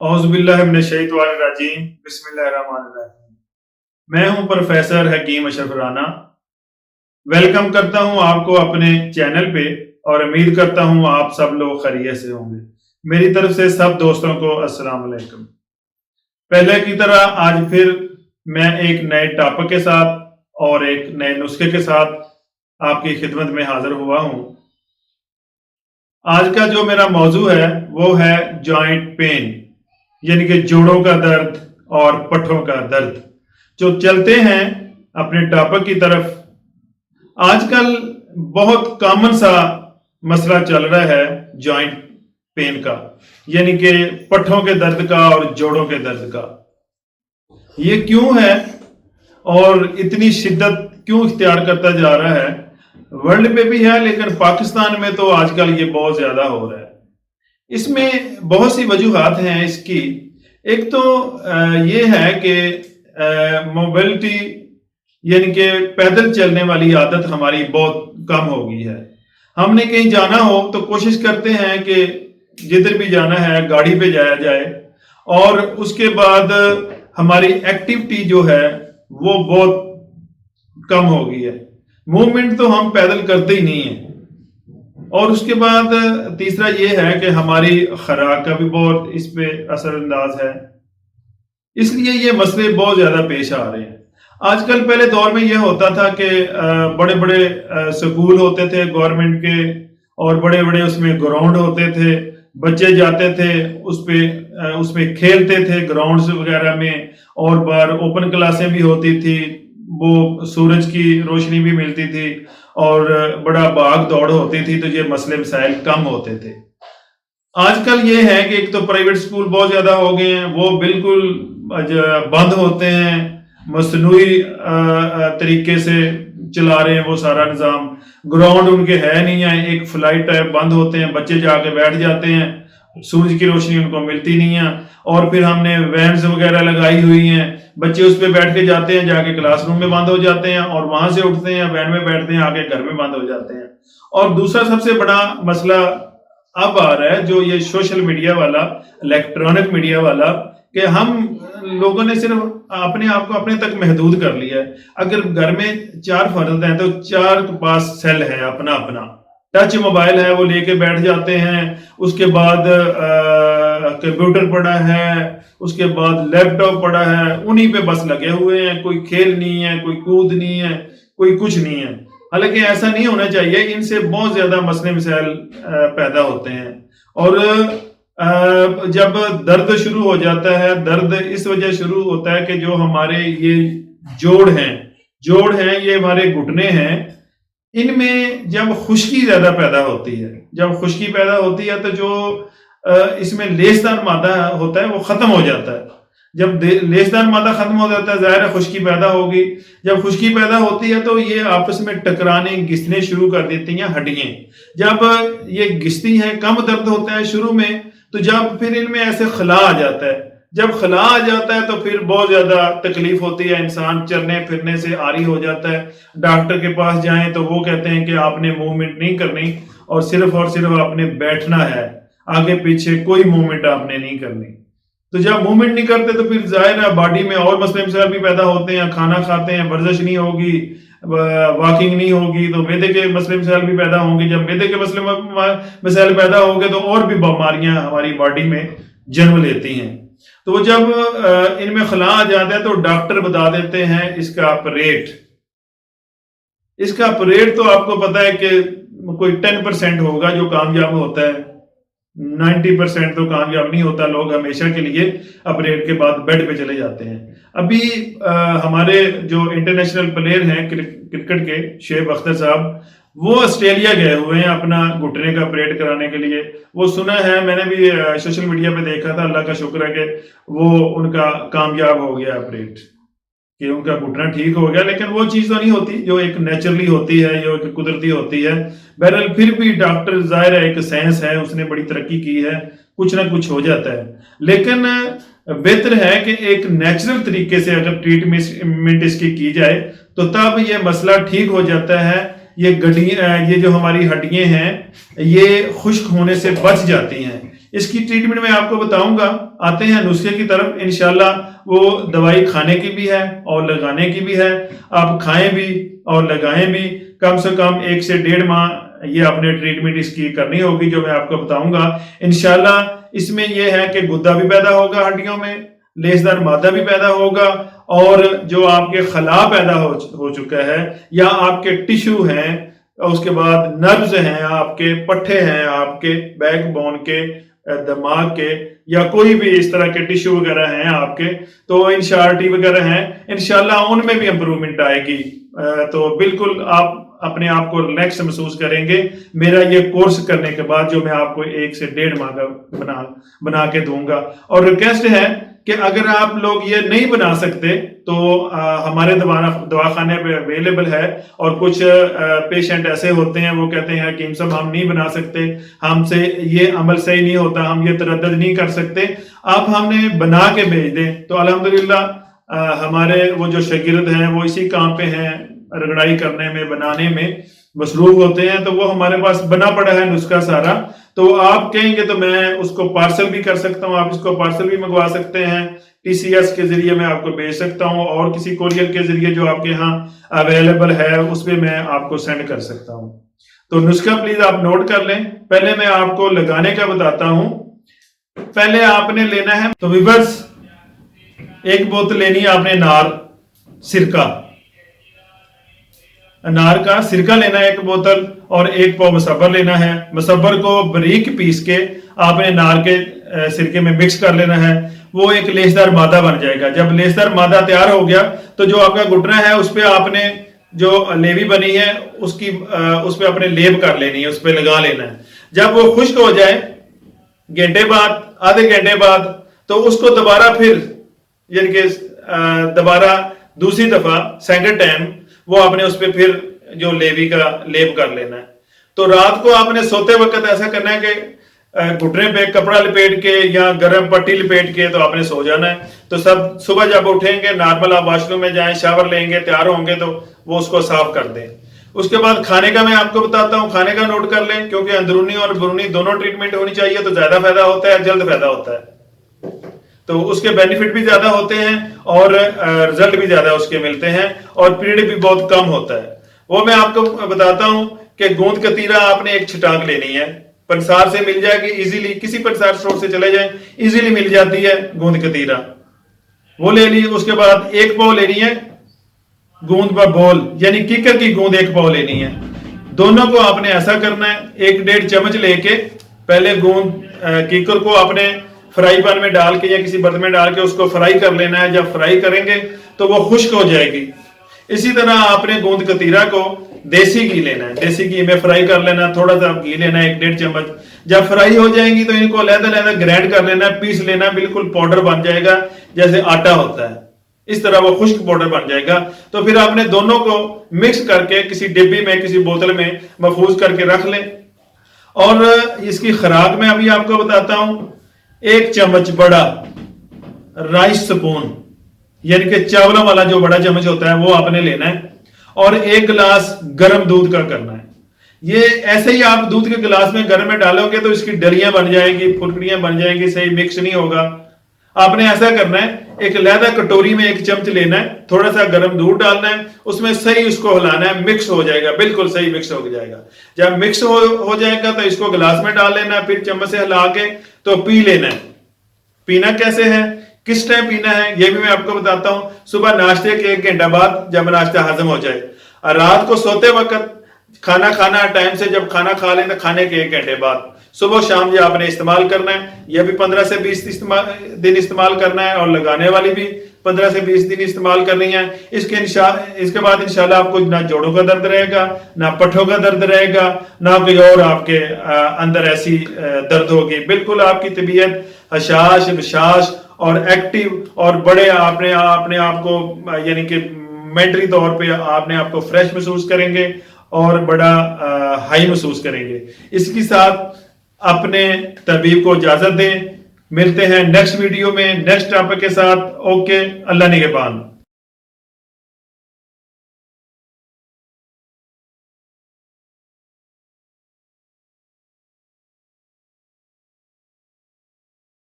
اعوذ باللہ من الشیطان الرجیم بسم اللہ الرحمن الرحیم۔ میں ہوں پروفیسر حکیم اشرف رانا۔ ویلکم کرتا ہوں آپ کو اپنے چینل پہ اور امید کرتا ہوں آپ سب لوگ خیریت سے ہوں گے۔ میری طرف سے سب دوستوں کو السلام علیکم۔ پہلے کی طرح آج پھر میں ایک نئے ٹاپک کے ساتھ اور ایک نئے نسخے کے ساتھ آپ کی خدمت میں حاضر ہوا ہوں۔ آج کا جو میرا موضوع ہے وہ ہے جوائنٹ پین، یعنی کہ جوڑوں کا درد اور پٹھوں کا درد۔ جو چلتے ہیں اپنے ٹاپک کی طرف، آج کل بہت کامن سا مسئلہ چل رہا ہے جوائنٹ پین کا، یعنی کہ پٹھوں کے درد کا اور جوڑوں کے درد کا۔ یہ کیوں ہے اور اتنی شدت کیوں اختیار کرتا جا رہا ہے؟ ورلڈ پہ بھی ہے لیکن پاکستان میں تو آج کل یہ بہت زیادہ ہو رہا ہے۔ اس میں بہت سی وجوہات ہیں اس کی۔ ایک تو یہ ہے کہ موبلٹی، یعنی کہ پیدل چلنے والی عادت ہماری بہت کم ہو گئی ہے۔ ہم نے کہیں جانا ہو تو کوشش کرتے ہیں کہ جدھر بھی جانا ہے گاڑی پہ جایا جائے، اور اس کے بعد ہماری ایکٹیویٹی جو ہے وہ بہت کم ہو گئی ہے۔ موومنٹ تو ہم پیدل کرتے ہی نہیں ہیں۔ اور اس کے بعد تیسرا یہ ہے کہ ہماری خوراک کا بھی بہت اس پہ اثر انداز ہے، اس لیے یہ مسئلے بہت زیادہ پیش آ رہے ہیں۔ آج کل پہلے دور میں یہ ہوتا تھا کہ بڑے بڑے سکول ہوتے تھے گورنمنٹ کے، اور بڑے بڑے اس میں گراؤنڈ ہوتے تھے، بچے جاتے تھے اس میں کھیلتے تھے گراؤنڈز وغیرہ میں، اور بار اوپن کلاسیں بھی ہوتی تھی، وہ سورج کی روشنی بھی ملتی تھی اور بڑا بھاگ دوڑ ہوتی تھی، تو یہ مسئلے مسائل کم ہوتے تھے۔ آج کل یہ ہے کہ ایک تو پرائیویٹ سکول بہت زیادہ ہو گئے ہیں، وہ بالکل بند ہوتے ہیں، مصنوعی طریقے سے چلا رہے ہیں وہ سارا نظام۔ گراؤنڈ ان کے ہے نہیں ہے، ایک فلائٹ ٹائپ بند ہوتے ہیں، بچے جا کے بیٹھ جاتے ہیں، سورج کی روشنی ان کو ملتی نہیں ہے۔ اور پھر ہم نے وینز وغیرہ لگائی ہوئی ہیں، بچے اس پہ بیٹھ کے جاتے ہیں، جا کے کلاس روم میں بند ہو جاتے ہیں، اور وہاں سے اٹھتے ہیں وین میں بیٹھتے ہیں، آ کے گھر میں بند ہو جاتے ہیں۔ اور دوسرا سب سے بڑا مسئلہ اب آ رہا ہے جو یہ سوشل میڈیا والا، الیکٹرانک میڈیا والا، کہ ہم لوگوں نے صرف اپنے آپ کو اپنے تک محدود کر لیا ہے۔ اگر گھر میں 4 فرد ہیں تو 4 کے پاس سیل ہے اپنا اپنا، ٹچ موبائل ہے وہ لے کے بیٹھ جاتے ہیں، اس کے بعد کمپیوٹر پڑا ہے، اس کے بعد لیپ ٹاپ پڑا ہے، انہی پہ بس لگے ہوئے ہیں، کوئی کھیل نہیں ہے، کوئی کود نہیں ہے، کوئی کچھ نہیں ہے۔ حالانکہ ایسا نہیں ہونا چاہیے، ان سے بہت زیادہ مسئلے مسائل پیدا ہوتے ہیں۔ اور جب درد شروع ہو جاتا ہے، درد اس وجہ شروع ہوتا ہے کہ جو ہمارے یہ جوڑ ہیں یہ ہمارے گھٹنے ہیں، ان میں جب خشکی زیادہ پیدا ہوتی ہے، جب خشکی پیدا ہوتی ہے تو جو اس میں لیسدار مادہ ہوتا ہے وہ ختم ہو جاتا ہے۔ جب لیسدار مادہ ختم ہو جاتا ہے ظاہر ہے خشکی پیدا ہوگی۔ جب خشکی پیدا ہوتی ہے تو یہ آپس میں ٹکرانے گھسنے شروع کر دیتی ہیں ہڈیاں۔ جب یہ گھستی ہیں، کم درد ہوتا ہے شروع میں، تو جب پھر ان میں ایسے خلا آ جاتا ہے، جب خلا آ جاتا ہے تو پھر بہت زیادہ تکلیف ہوتی ہے، انسان چلنے پھرنے سے عاری ہو جاتا ہے۔ ڈاکٹر کے پاس جائیں تو وہ کہتے ہیں کہ آپ نے موومنٹ نہیں کرنی، اور صرف آپ نے بیٹھنا ہے، آگے پیچھے کوئی موومنٹ آپ نے نہیں کرنی۔ تو جب موومنٹ نہیں کرتے تو پھر ظاہر ہے باڈی میں اور مسئلے مسائل بھی پیدا ہوتے ہیں، کھانا کھاتے ہیں، ورزش نہیں ہوگی، واکنگ نہیں ہوگی تو معدے کے مسئلے مسائل بھی پیدا ہوں گے۔ جب معدے کے مسئلے مسائل پیدا ہوں گے تو اور بھی بیماریاں ہماری باڈی میں جنم لیتی ہیں۔ تو جب ان میں خلا آ جاتا ہے تو ڈاکٹر بتا دیتے ہیں اس کا آپریٹ۔ اس کا آپریٹ تو آپ کو پتا ہے کہ کوئی 10% ہوگا جو کامیاب ہوتا ہے، 90% تو کامیاب نہیں ہوتا۔ لوگ ہمیشہ کے لیے آپریٹ کے بعد بیڈ پہ چلے جاتے ہیں۔ ابھی ہمارے جو انٹرنیشنل پلیئر ہیں کرکٹ کے، شعیب اختر صاحب، وہ آسٹریلیا گئے ہوئے ہیں اپنا گھٹنے کا آپریٹ کرانے کے لیے۔ وہ سنا ہے، میں نے بھی سوشل میڈیا پہ دیکھا تھا، اللہ کا شکر ہے کہ وہ ان کا کامیاب ہو گیا آپریٹ، کہ ان کا گھٹنا ٹھیک ہو گیا۔ لیکن وہ چیز تو نہیں ہوتی جو ایک نیچرلی ہوتی ہے، جو ایک قدرتی ہوتی ہے۔ بہرحال پھر بھی ڈاکٹر ظاہر ہے ایک سائنس ہے، اس نے بڑی ترقی کی ہے، کچھ نہ کچھ ہو جاتا ہے۔ لیکن بہتر ہے کہ ایک نیچرل طریقے سے اگر ٹریٹمنٹ اس کی جائے تو تب یہ مسئلہ ٹھیک ہو جاتا ہے۔ یہ جو ہماری ہڈیاں ہیں یہ خشک ہونے سے بچ جاتی ہیں۔ اس کی ٹریٹمنٹ میں آپ کو بتاؤں گا. آتے ہیں نسخے کی طرف. انشاءاللہ وہ دوائی کھانے کی بھی ہے اور لگانے کی بھی ہے. آپ کھائیں بھی اور لگائیں بھی. کم سے کم 1 سے 1.5 ماہ یہ اپنے ٹریٹمنٹ اس کی کرنی ہوگی جو میں آپ کو بتاؤں گا. انشاءاللہ اس میں یہ ہے کہ گدا بھی پیدا ہوگا ہڈیوں میں, لیسدار مادہ بھی پیدا ہوگا, اور جو آپ کے خلا پیدا ہو چکا ہے یا آپ کے ٹیشو ہیں, اس کے بعد نروز ہیں, آپ کے پٹھے ہیں, آپ کے بیک بون کے, دماغ کے, یا کوئی بھی اس طرح کے ٹیشو وغیرہ ہیں آپ کے, تو انشارٹی وغیرہ ہیں, انشاءاللہ ان میں بھی امپرومنٹ آئے گی. تو بالکل آپ اپنے آپ کو ریلیکس محسوس کریں گے میرا یہ کورس کرنے کے بعد, جو میں آپ کو 1 سے 1.5 ماہ کا بنا کے دوں گا. اور ریکویسٹ ہے کہ اگر آپ لوگ یہ نہیں بنا سکتے تو ہمارے دواخانے پہ اویلیبل ہے. اور کچھ پیشنٹ ایسے ہوتے ہیں وہ کہتے ہیں حکیم صاحب ہم نہیں بنا سکتے, ہم سے یہ عمل صحیح نہیں ہوتا, ہم یہ تردد نہیں کر سکتے, آپ ہمیں بنا کے بھیج دیں. تو الحمدللہ ہمارے وہ جو شاگرد ہیں وہ اسی کام پہ ہیں, رگڑائی کرنے میں, بنانے میں مصروف ہوتے ہیں. تو وہ ہمارے پاس بنا پڑا ہے نسخہ سارا. تو آپ کہیں گے تو میں اس کو پارسل بھی کر سکتا ہوں, آپ اس کو پارسل بھی منگوا سکتے ہیں, TCS کے ذریعے میں آپ کو بھیج سکتا ہوں, اور کسی کوریئر کے ذریعے جو آپ کے ہاں اویلیبل ہے اس پہ میں آپ کو سینڈ کر سکتا ہوں. تو نسخہ پلیز آپ نوٹ کر لیں. پہلے میں آپ کو لگانے کا بتاتا ہوں. پہلے آپ نے لینا ہے, تو ویورز 1 بوتل لینی ہے آپ نے انار سرکہ, انار کا سرکہ لینا ہے 1 بوتل, اور 1 پاؤ مصبر لینا ہے. مصبر کو باریک پیس کے آپ نے انار کے سرکے میں مکس کر لینا ہے. وہ ایک لیسدار مادہ بن جائے گا. جب لیسدار مادہ تیار ہو گیا تو جو آپ کا گھٹنا ہے اس پہ آپ نے جو لیوی بنی ہے اس پہ اپنے لیپ کر لینی ہے, اس پہ لگا لینا ہے. جب وہ خشک ہو جائے گھنٹے بعد, آدھے گھنٹے بعد, تو اس کو دوبارہ پھر یعنی کہ دوبارہ دوسری دفعہ سیکنڈ ٹائم وہ آپ نے اس پہ پھر جو لیوی کا لیپ کر لینا ہے. تو رات کو آپ نے سوتے وقت ایسا کرنا ہے کہ گھٹنے پہ کپڑا لپیٹ کے یا گرم پٹی لپیٹ کے تو آپ نے سو جانا ہے. تو سب صبح جب اٹھیں گے نارمل آپ واش روم میں جائیں, شاور لیں گے, تیار ہوں گے تو وہ اس کو صاف کر دیں. اس کے بعد کھانے کا میں آپ کو بتاتا ہوں, کھانے کا نوٹ کر لیں, کیونکہ اندرونی اور بیرونی دونوں ٹریٹمنٹ ہونی چاہیے تو زیادہ فائدہ ہوتا ہے, جلد فائدہ ہوتا ہے. تو اس کے بینیفٹ بھی زیادہ ہوتے ہیں اور رزلٹ بھی زیادہ اس کے ملتے ہیں, اور پیریڈ بھی بہت کم ہوتا ہے. وہ میں آپ کو بتاتا ہوں کہ گوند کتیرا آپ نے 1 چھٹانک لینی ہے. پنسار سے مل جائے گی ایزیلی, کسی پنسار اسٹور سے چلے جائیں ایزیلی مل جاتی ہے گوند کتیرا, وہ لے لی. اس کے بعد 1 پاؤ لینی ہے گوند بول, یعنی کیکر کی گوند 1 پاؤ لینی ہے. دونوں کو آپ نے ایسا کرنا ہے 1.5 چمچ لے کے پہلے گوند کیکر کو آپ نے فرائی پین میں ڈال کے یا کسی برتن میں ڈال کے اس کو فرائی کر لینا ہے. جب فرائی کریں گے تو وہ خشک ہو جائے گی. اسی طرح آپ نے گوند کتیرا کو دیسی گھی لینا ہے, دیسی گھی میں فرائی کر لینا, تھوڑا سا گھی لینا ہے 1.5 چمچ. جب فرائی ہو جائیں گی تو ان کو علیحدہ گرینڈ کر لینا ہے, پیس لینا, بالکل پاؤڈر بن جائے گا جیسے آٹا ہوتا ہے, اس طرح وہ خشک پاؤڈر بن جائے گا. تو پھر آپ نے دونوں کو مکس کر کے کسی ڈبی میں کسی بوتل میں محفوظ کر کے رکھ لیں. اور اس کی خوراک میں ابھی آپ کو بتاتا ہوں. 1 چمچ بڑا رائس سپون, یعنی کہ چاولوں والا جو بڑا چمچ ہوتا ہے وہ آپ نے لینا ہے, اور 1 گلاس گرم دودھ کا کرنا ہے. یہ ایسے ہی آپ دودھ کے گلاس میں گرم میں ڈالو گے تو اس کی ڈلیاں بن جائیں گی, پھٹکڑیاں بن جائیں گی, صحیح مکس نہیں ہوگا. آپ نے ایسا کرنا ہے, ایک علیحدہ کٹوری میں 1 چمچ لینا ہے, تھوڑا سا گرم دودھ ڈالنا ہے, اس میں صحیح اس کو ہلانا ہے, مکس ہو جائے گا, بالکل صحیح مکس ہو جائے گا. جب مکس ہو جائے گا تو اس کو گلاس میں ڈال لینا ہے, پھر چمچ سے ہلا کے تو پی لینا ہے. پینا کیسے ہے, کس ٹائم پینا ہے, یہ بھی میں آپ کو بتاتا ہوں. صبح ناشتے کے 1 گھنٹہ بعد جب ناشتہ ہضم ہو جائے, رات کو سوتے وقت, کھانا کھانا ٹائم سے جب کھانا کھا لیں تو کھانے کے 1 گھنٹے بعد, صبح شام یہ آپ نے استعمال کرنا ہے. یہ بھی 15 سے 20 دن استعمال کرنا ہے, اور لگانے والی بھی 15 سے 20 دن استعمال کرنی ہے. اس کے بعد انشاءاللہ آپ کو نہ جوڑوں کا درد رہے گا, نہ پٹھوں کا درد رہے گا, نہ کوئی اور آپ کے اندر ایسی درد ہوگی. بالکل آپ کی طبیعت حشاش بشاش اور ایکٹیو اور بڑے اپنے آپ کو یعنی کہ مینٹلی طور پہ آپ نے آپ کو فریش محسوس کریں گے اور بڑا ہائی محسوس کریں گے. اس کے ساتھ اپنے طبیب کو اجازت دیں. ملتے ہیں نیکسٹ ویڈیو میں نیکسٹ ٹاپک کے ساتھ. اوکے, اللہ نگہبان.